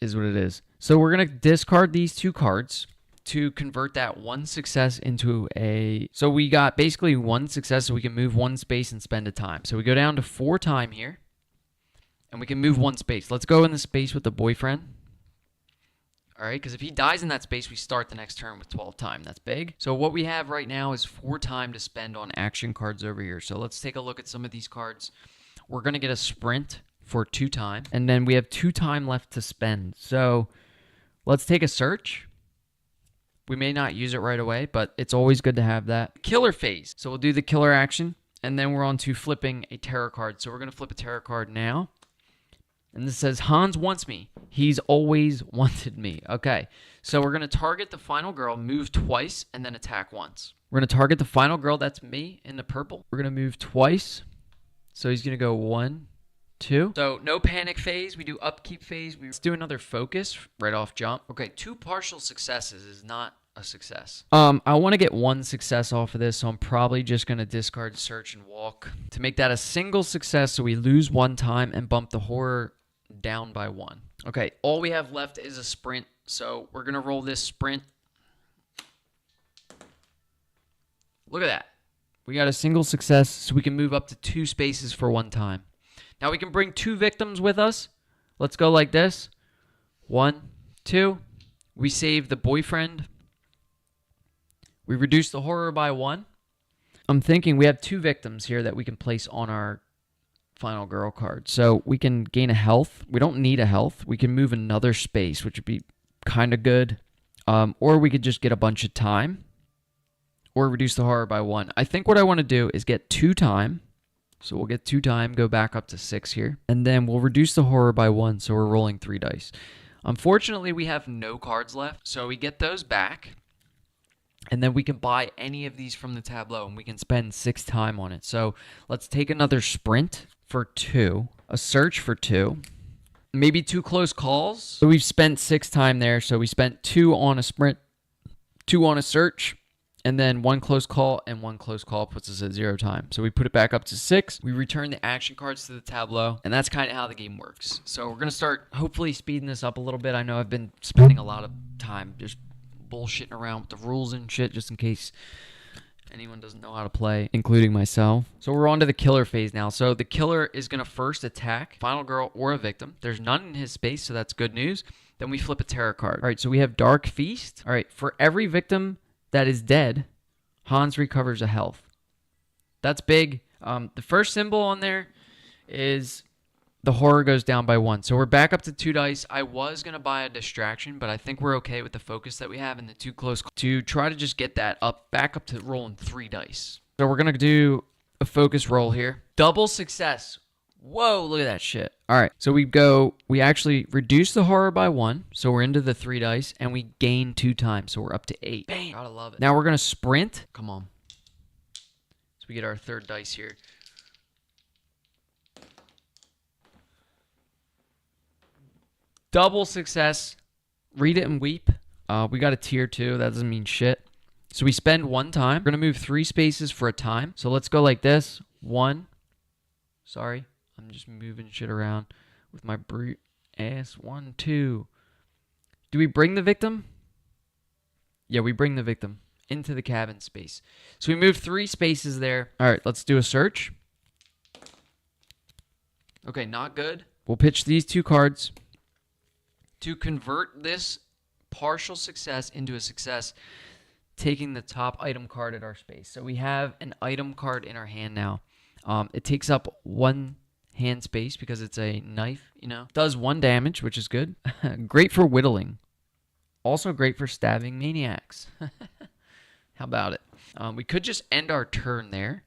is what it is. So we're going to discard these 2 cards to convert that 1 success into a... So we got basically 1 success, so we can move 1 space and spend a time. So we go down to 4 time here, and we can move 1 space. Let's go in the space with the boyfriend. All right, because if he dies in that space, we start the next turn with 12 time. That's big. So what we have right now is 4 time to spend on action cards over here. So let's take a look at some of these cards. We're going to get a sprint for 2 time, and then we have 2 time left to spend. So let's take a search. We may not use it right away, but it's always good to have that. Killer phase. So we'll do the killer action, and then we're on to flipping a terror card. So we're going to flip a terror card now. And this says, Hans wants me. He's always wanted me. Okay, so we're going to target the final girl, move twice, and then attack once. We're going to target the final girl. That's me in the purple. We're going to move twice. So he's going to go 1, 2. So no panic phase. We do upkeep phase. Let's do another focus right off jump. Okay, 2 partial successes is not a success. I want to get 1 success off of this, so I'm probably just going to discard search and walk to make that a single success, so we lose 1 time and bump the horror down by 1. Okay, all we have left is a sprint, so we're going to roll this sprint. Look at that. We got a single success, so we can move up to 2 spaces for 1 time. Now we can bring 2 victims with us. Let's go like this. 1, 2. We save the boyfriend. We reduce the horror by 1. I'm thinking we have 2 victims here that we can place on our final girl card. So we can gain a health. We don't need a health. We can move another space, which would be kind of good. Or we could just get a bunch of time. Or reduce the horror by 1. I think what I want to do is get 2 time. So we'll get 2 time, go back up to 6 here. And then we'll reduce the horror by 1, so we're rolling 3 dice. Unfortunately, we have no cards left, so we get those back. And then we can buy any of these from the tableau, and we can spend 6 time on it. So let's take another sprint for 2, a search for 2, maybe 2 close calls. So we've spent 6 time there, so we spent 2 on a sprint, 2 on a search, and then 1 close call, and 1 close call puts us at 0 time. So we put it back up to 6. We return the action cards to the tableau, and that's kind of how the game works. So we're going to start hopefully speeding this up a little bit. I know I've been spending a lot of time just bullshitting around with the rules and shit just in case anyone doesn't know how to play, including myself. So we're on to the killer phase now. So the killer is going to first attack final girl or a victim. There's none in his space, so that's good news. Then we flip a terror card. All right, so we have Dark Feast. All right, for every victim that is dead, Hans recovers a health. That's big. The first symbol on there is the horror goes down by 1. So we're back up to 2 dice. I was going to buy a distraction, but I think we're okay with the focus that we have and the 2 close to try to just get that up, back up to rolling 3 dice. So we're going to do a focus roll here. Double success. Whoa, look at that shit. All right, so we actually reduce the horror by 1, so we're into the 3 dice, and we gain 2 times, so we're up to 8. Bang, gotta love it. Now we're gonna sprint. Come on. So we get our 3rd dice here. Double success. Read it and weep. We got a tier 2. That doesn't mean shit. So we spend 1 time. We're gonna move 3 spaces for a time. So let's go like this. 1. Sorry. I'm just moving shit around with my brute ass. 1, 2. Do we bring the victim? Yeah, we bring the victim into the cabin space. So we move 3 spaces there. All right, let's do a search. Okay, not good. We'll pitch these 2 cards to convert this partial success into a success, taking the top item card at our space. So we have an item card in our hand now. It takes up 1 hand space because it's a knife, you know. Does 1 damage, which is good. Great for whittling. Also great for stabbing maniacs. How about it? We could just end our turn there,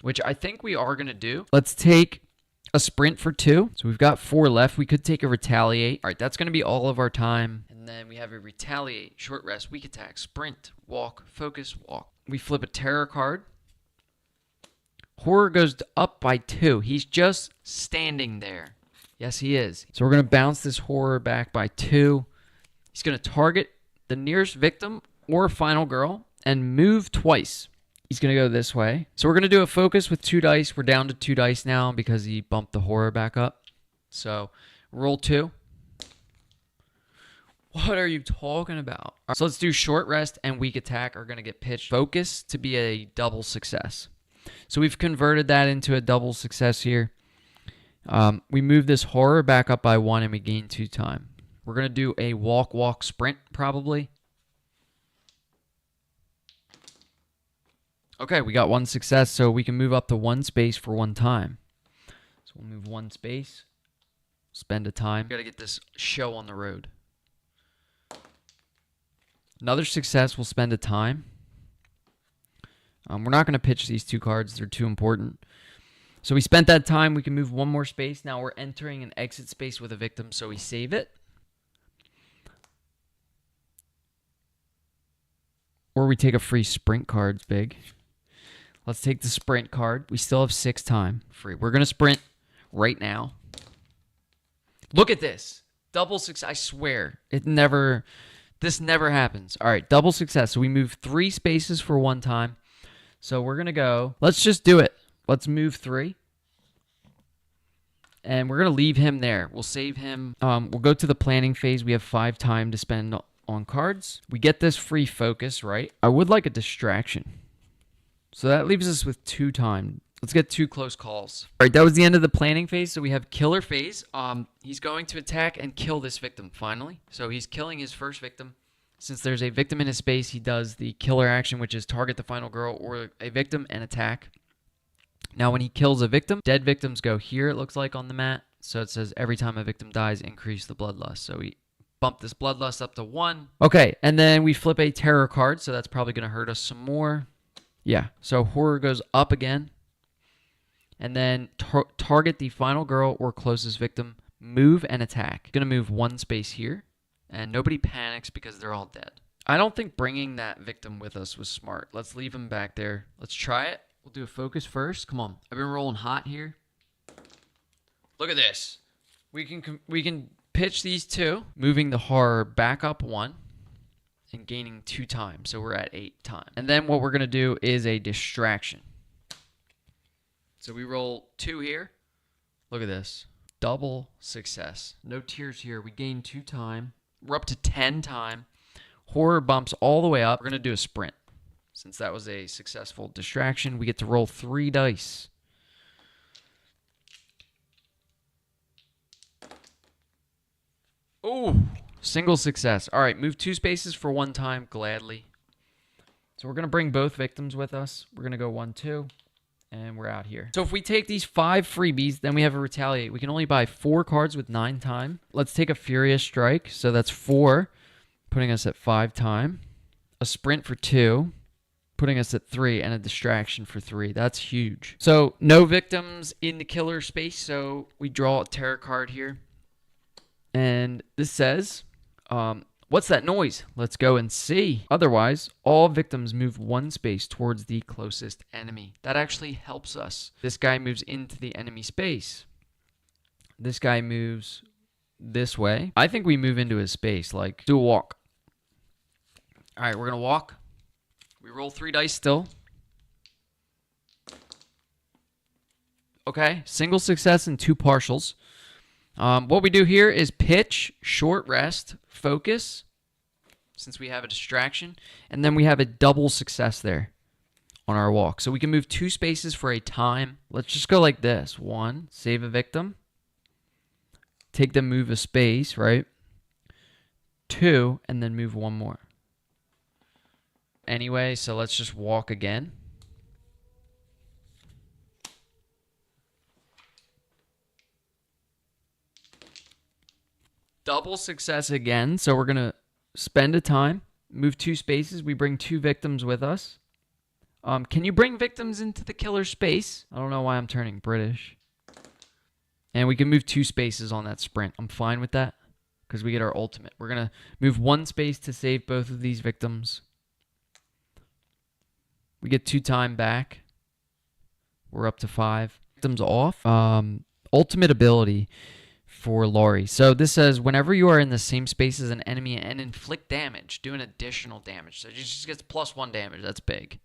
which I think we are going to do. Let's take a sprint for 2. So we've got 4 left. We could take a retaliate. All right, that's going to be all of our time. And then we have a retaliate, short rest, weak attack, sprint, walk, focus, walk. We flip a terror card. Horror goes up by 2. He's just standing there. Yes, he is. So we're going to bounce this horror back by 2. He's going to target the nearest victim or final girl and move twice. He's going to go this way. So we're going to do a focus with 2 dice. We're down to 2 dice now because he bumped the horror back up. So roll 2. What are you talking about? So let's do short rest and weak attack are going to get pitched. Focus to be a double success. So we've converted that into a double success here. We move this horror back up by 1 and we gain 2 time. We're going to do a walk, sprint probably. Okay, we got 1 success, so we can move up to 1 space for 1 time. So we'll move 1 space, spend a time. We got to get this show on the road. Another success, we'll spend a time. We're not going to pitch these 2 cards. They're too important. So we spent that time. We can move 1 more space. Now we're entering an exit space with a victim, so we save it. Or we take a free sprint card. It's big. Let's take the sprint card. We still have 6 time free. We're going to sprint right now. Look at this. Double success. I swear. This never happens. All right, double success. So we move 3 spaces for 1 time. So we're going to go. Let's just do it. Let's move 3. And we're going to leave him there. We'll save him. We'll go to the planning phase. We have 5 time to spend on cards. We get this free focus, right? I would like a distraction. So that leaves us with 2 time. Let's get 2 close calls. All right, that was the end of the planning phase. So we have killer phase. He's going to attack and kill this victim finally. So he's killing his first victim. Since there's a victim in his space, he does the killer action, which is target the final girl or a victim and attack. Now, when he kills a victim, dead victims go here, it looks like, on the mat. So it says every time a victim dies, increase the bloodlust. So we bump this bloodlust up to 1. Okay, and then we flip a terror card. So that's probably going to hurt us some more. Yeah, so horror goes up again. And then target the final girl or closest victim, move and attack. Going to move 1 space here. And nobody panics because they're all dead. I don't think bringing that victim with us was smart. Let's leave him back there. Let's try it. We'll do a focus first. Come on. I've been rolling hot here. Look at this. We can pitch these 2, moving the horror back up 1 and gaining 2 time. So we're at 8 time. And then what we're going to do is a distraction. So we roll 2 here. Look at this. Double success. No tears here. We gain 2 time. We're up to 10 time. Horror bumps all the way up. We're going to do a sprint. Since that was a successful distraction, we get to roll 3 dice. Oh, single success. All right, move 2 spaces for 1 time, gladly. So we're going to bring both victims with us. We're going to go 1, 2. And we're out here. So if we take these 5 freebies, then we have a retaliate. We can only buy 4 cards with 9 time. Let's take a Furious Strike. So that's 4, putting us at 5 time. A sprint for 2, putting us at 3. And a distraction for 3. That's huge. So no victims in the killer space. So we draw a terror card here. And this says, what's that noise? Let's go and see. Otherwise, all victims move 1 space towards the closest enemy. That actually helps us. This guy moves into the enemy space. This guy moves this way. I think we move into his space, like do a walk. All right, we're going to walk. We roll 3 dice still. Okay, single success and 2 partials. What we do here is pitch, short rest, focus, since we have a distraction, and then we have a double success there on our walk. So we can move 2 spaces for a time. Let's just go like this. 1, save a victim. Take them, move a space, right? 2, and then move 1 more. Anyway, so let's just walk again. Double success again. So we're going to spend a time, move 2 spaces. We bring 2 victims with us. Can you bring victims into the killer space? I don't know why I'm turning British. And we can move 2 spaces on that sprint. I'm fine with that because we get our ultimate. We're going to move 1 space to save both of these victims. We get 2 time back. We're up to 5. Victims off. Ultimate ability for Laurie. So this says, whenever you are in the same space as an enemy and inflict damage, do an additional damage. So it just gets +1 damage. That's big.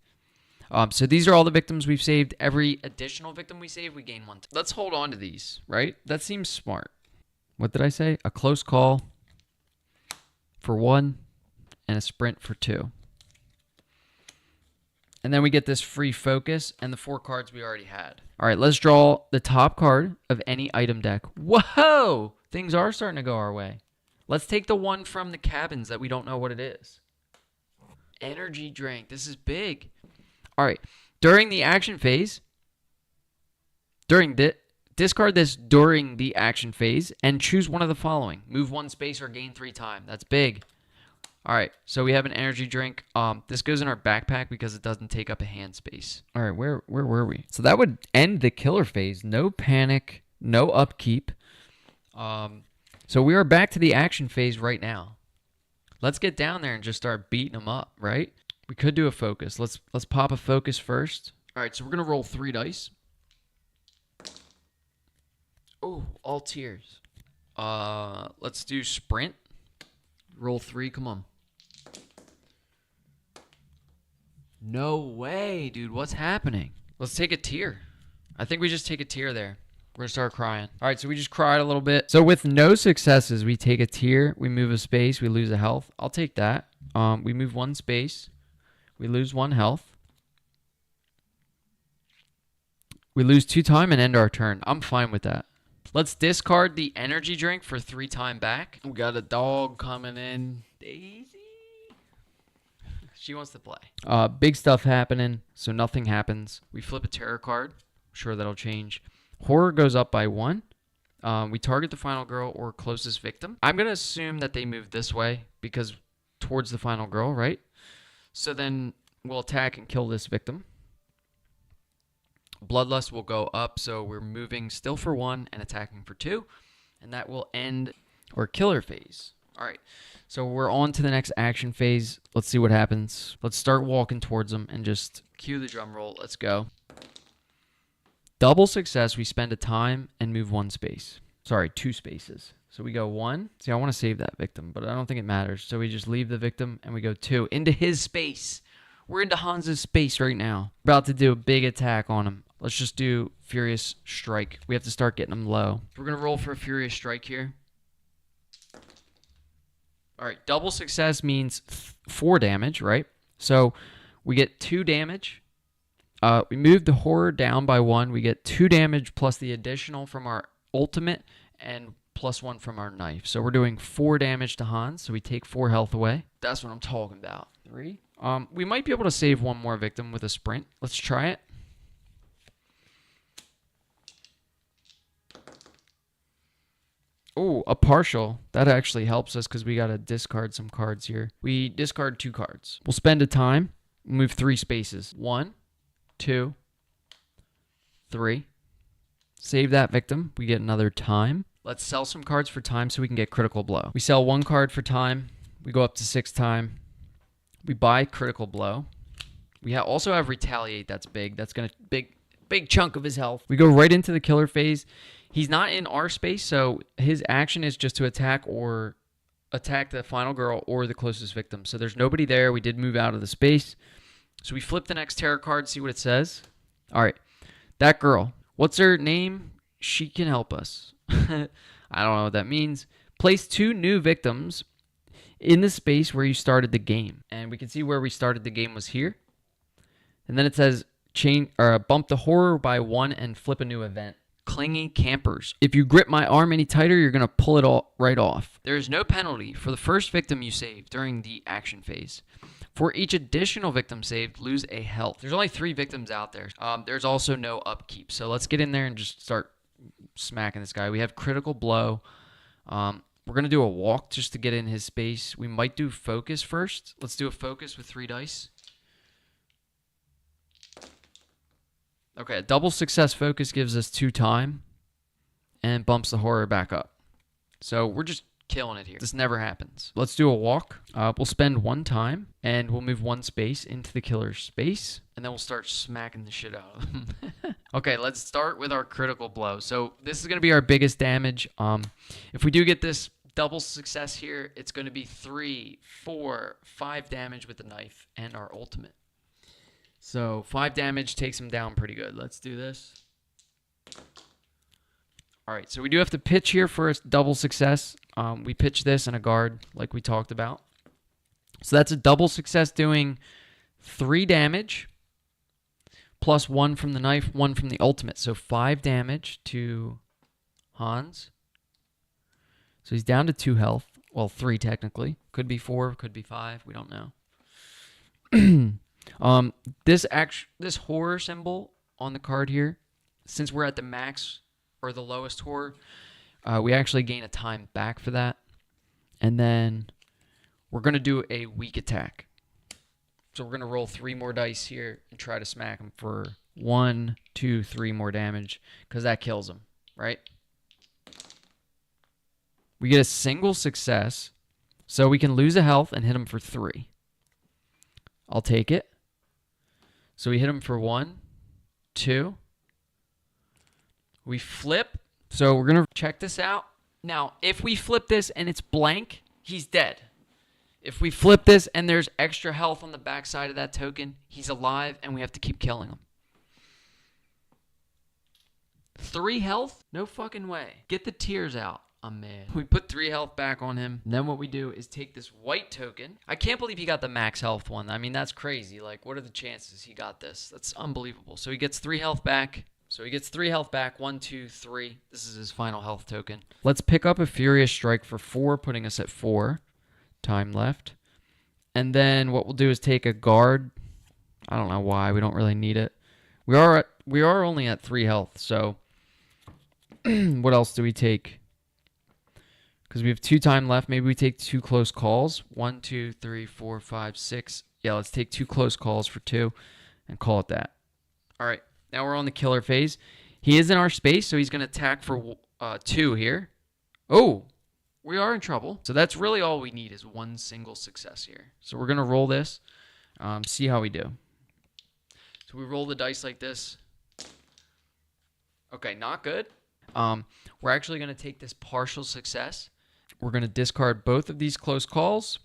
So these are all the victims we've saved. Every additional victim we save, we gain 1. Let's hold on to these, right? That seems smart. What did I say? A close call. for 1 and a sprint for 2. And then we get this free focus and the 4 cards we already had. All right, let's draw the top card of any item deck. Whoa! Things are starting to go our way. Let's take the one from the cabins that we don't know what it is. Energy drink. This is big. All right. During the action phase, discard this during the action phase and choose one of the following. Move 1 space or gain 3 time. That's big. All right, so we have an energy drink. This goes in our backpack because it doesn't take up a hand space. All right, where were we? So that would end the killer phase. No panic, no upkeep. So we are back to the action phase right now. Let's get down there and just start beating them up, right? We could do a focus. Let's pop a focus first. All right, so we're gonna roll 3 dice. Oh, all tiers. Let's do sprint. Roll 3. Come on. No way, dude. What's happening? Let's take a tier. I think we just take a tier there. We're going to start crying. All right, so we just cried a little bit. So with no successes, we take a tier. We move a space. We lose a health. I'll take that. We move 1 space. We lose 1 health. We lose 2 time and end our turn. I'm fine with that. Let's discard the energy drink for 3 time back. We got a dog coming in. Daisy. She wants to play. Big stuff happening, so nothing happens. We flip a terror card. I'm sure that'll change. Horror goes up by 1. We target the final girl or closest victim. I'm going to assume that they move this way because towards the final girl, right? So then we'll attack and kill this victim. Bloodlust will go up, so we're moving still for 1 and attacking for 2. And that will end our killer phase. All right, so we're on to the next action phase. Let's see what happens. Let's start walking towards them and just cue the drum roll. Let's go. Double success, we spend a time and move 1 space. Sorry, 2 spaces. So we go 1. See, I want to save that victim, but I don't think it matters. So we just leave the victim and we go 2 into his space. We're into Hans's space right now. We're about to do a big attack on him. Let's just do Furious Strike. We have to start getting him low. We're going to roll for a Furious Strike here. All right, double success means 4 damage, right? So we get 2 damage. We move the horror down by 1. We get 2 damage plus the additional from our ultimate and plus 1 from our knife. So we're doing 4 damage to Hans, so we take 4 health away. That's what I'm talking about. 3. We might be able to save 1 more victim with a sprint. Let's try it. Oh, a partial. That actually helps us because we got to discard some cards here. We discard 2 cards. We'll spend a time. Move 3 spaces. 1, 2, 3. Save that victim. We get another time. Let's sell some cards for time so we can get critical blow. We sell 1 card for time. We go up to 6 time. We buy critical blow. We also have retaliate. That's big. That's going to big chunk of his health. We go right into the killer phase. He's not in our space, so his action is just to attack the final girl or the closest victim. So there's nobody there. We did move out of the space. So we flip the next tarot card, see what it says. All right. That girl. What's her name? She can help us. I don't know what that means. Place 2 new victims in the space where you started the game. And we can see where we started the game was here. And then it says bump the horror by 1 and flip a new event. Clingy campers. If you grip my arm any tighter, you're going to pull it all right off. There is no penalty for the first victim you save during the action phase. For each additional victim saved, lose a health. There's only 3 victims out there. There's also no upkeep. So let's get in there and just start smacking this guy. We have critical blow. We're going to do a walk just to get in his space. We might do focus first. Let's do a focus with 3 dice. Okay, a double success focus gives us 2 time and bumps the horror back up. So we're just killing it here. This never happens. Let's do a walk. We'll spend 1 time and we'll move 1 space into the killer's space and then we'll start smacking the shit out of him. Okay, let's start with our critical blow. So this is going to be our biggest damage. If we do get this double success here, it's going to be 3, 4, 5 damage with the knife and our ultimate. So 5 damage takes him down pretty good. Let's do this. All right, so we do have to pitch here for a double success. We pitch this in a guard like we talked about. So that's a double success doing 3 damage plus 1 from the knife, 1 from the ultimate. So 5 damage to Hans. So he's down to 2 health. Well, 3 technically. Could be 4, could be 5. We don't know. This horror symbol on the card here, since we're at the max or the lowest horror, we actually gain a time back for that. And then we're going to do a weak attack. So we're going to roll 3 more dice here and try to smack him for 1, 2, 3 more damage, because that kills him, right? We get a single success, so we can lose a health and hit him for 3. I'll take it. So we hit him for 1, 2. We flip. So we're going to check this out. Now, if we flip this and it's blank, he's dead. If we flip this and there's extra health on the backside of that token, he's alive and we have to keep killing him. 3 health? No fucking way. Get the tears out. I'm mad. We put 3 health back on him. And then what we do is take this white token. I can't believe he got the max health one. I mean, that's crazy. Like, what are the chances he got this? That's unbelievable. So he gets 3 health back. 1, 2, 3. This is his final health token. Let's pick up a Furious Strike for 4, putting us at 4. Time left. And then what we'll do is take a guard. I don't know why. We don't really need it. We are only at 3 health. So what else do we take? Because we have 2 time left. Maybe we take 2 close calls. 1, 2, 3, 4, 5, 6. Yeah, let's take 2 close calls for 2 and call it that. All right. Now we're on the killer phase. He is in our space, so he's going to attack for 2 here. Oh, we are in trouble. So that's really all we need is 1 single success here. So we're going to roll this, see how we do. So we roll the dice like this. Okay, not good. We're actually going to take this partial success. We're going to discard both of these close calls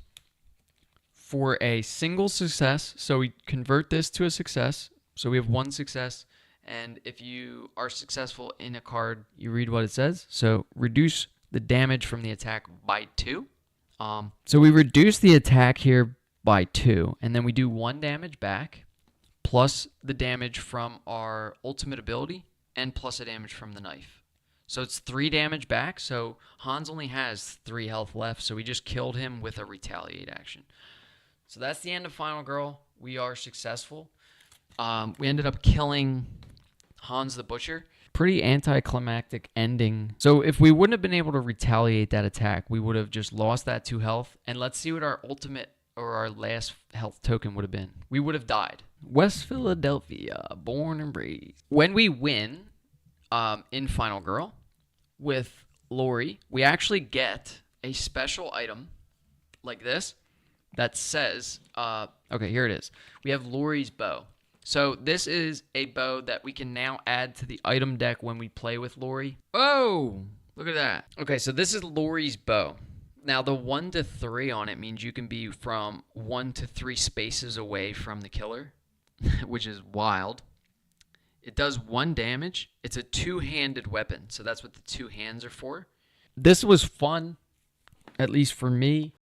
for a single success. So we convert this to a success. So we have 1 success. And if you are successful in a card, you read what it says. So reduce the damage from the attack by 2. So we reduce the attack here by 2. And then we do 1 damage back, plus the damage from our ultimate ability, and plus a damage from the knife. So it's 3 damage back. So Hans only has 3 health left. So we just killed him with a retaliate action. So that's the end of Final Girl. We are successful. We ended up killing Hans the Butcher. Pretty anticlimactic ending. So if we wouldn't have been able to retaliate that attack, we would have just lost that 2 health. And let's see what our ultimate or our last health token would have been. We would have died. West Philadelphia, born and raised. When we win in Final Girl with Laurie, we actually get a special item like this that says, okay, here it is. We have Laurie's bow. So this is a bow that we can now add to the item deck when we play with Laurie. Oh, look at that. Okay, so this is Laurie's bow. Now the 1 to 3 on it means you can be from 1 to 3 spaces away from the killer, which is wild. It does 1 damage. It's a 2-handed weapon, so that's what the 2 hands are for. This was fun, at least for me.